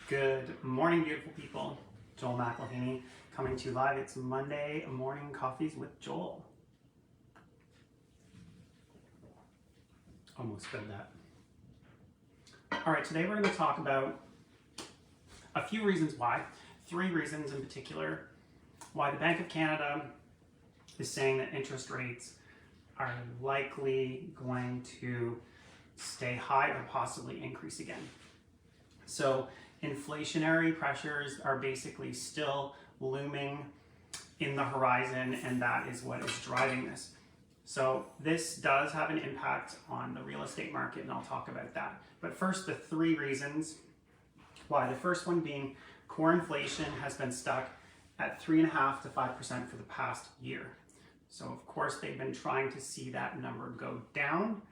Good morning, beautiful people. Joel McElhaney coming to you live. It's Monday Morning Coffees with Joel. Almost said that. All right, today we're going to talk about a few reasons why, 3 reasons in particular, why the Bank of Canada is saying that interest rates are likely going to stay high or possibly increase again. So inflationary pressures are basically still looming in the horizon, and that is what is driving this. So this does have an impact on the real estate market, and I'll talk about that. But first, the 3 reasons why. The first one being core inflation has been stuck at 3.5% to 5% for the past year. So of course they've been trying to see that number go down,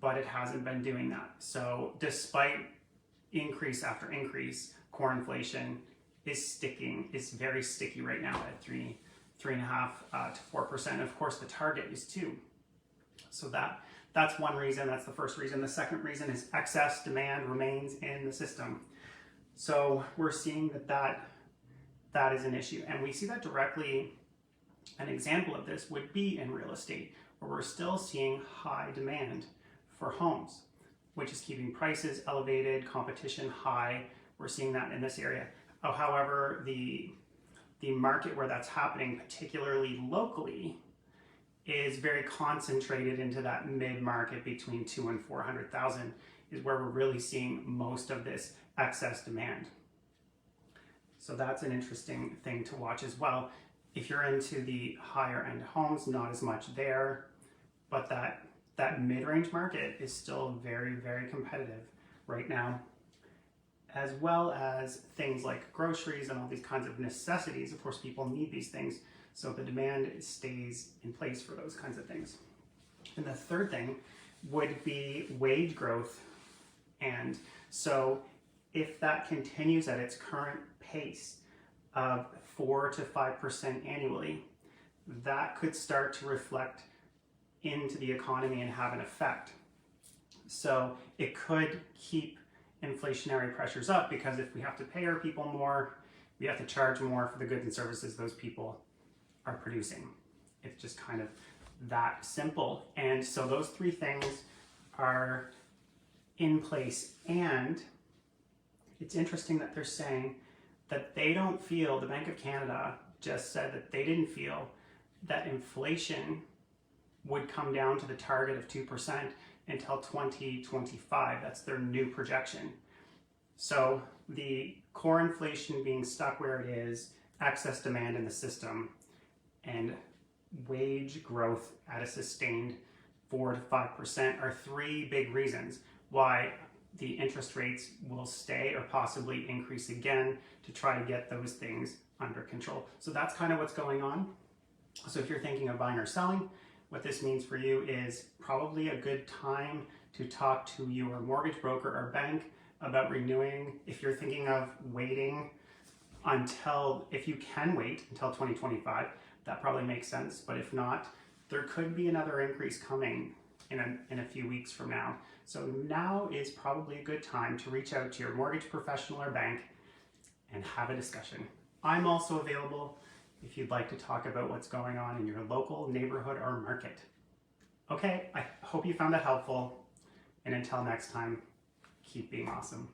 but it hasn't been doing that. So despite increase after increase, core inflation is very sticky right now at 3.5% to 4%. Of course, the target is 2%. So that's one reason. That's the first reason. The second reason is excess demand remains in the system. So we're seeing that is an issue, and we see that directly. An example of this would be in real estate, where we're still seeing high demand for homes, which is keeping prices elevated, competition high. We're seeing that in this area. However, the market where that's happening, particularly locally, is very concentrated into that mid-market between 200,000 and 400,000 is where we're really seeing most of this excess demand. So that's an interesting thing to watch as well. If you're into the higher end homes, not as much there, but that mid-range market is still very, very competitive right now, as well as things like groceries and all these kinds of necessities. Of course, people need these things, so the demand stays in place for those kinds of things. And the third thing would be wage growth. And so if that continues at its current pace of 4 to 5% annually, that could start to reflect into the economy and have an effect. So it could keep inflationary pressures up, because if we have to pay our people more, we have to charge more for the goods and services those people are producing. It's just kind of that simple. And so those 3 things are in place. And it's interesting that they're saying that they don't feel, the Bank of Canada just said that they didn't feel that inflation would come down to the target of 2% until 2025. That's their new projection. So the core inflation being stuck where it is, excess demand in the system, and wage growth at a sustained 4 to 5% are 3 big reasons why the interest rates will stay or possibly increase again to try to get those things under control. So that's kind of what's going on. So if you're thinking of buying or selling, what this means for you is probably a good time to talk to your mortgage broker or bank about renewing. If you're thinking of waiting if you can wait until 2025, that probably makes sense. But if not, there could be another increase coming in a few weeks from now. So now is probably a good time to reach out to your mortgage professional or bank and have a discussion. I'm also available if you'd like to talk about what's going on in your local neighborhood or market. Okay, I hope you found that helpful. And until next time, keep being awesome.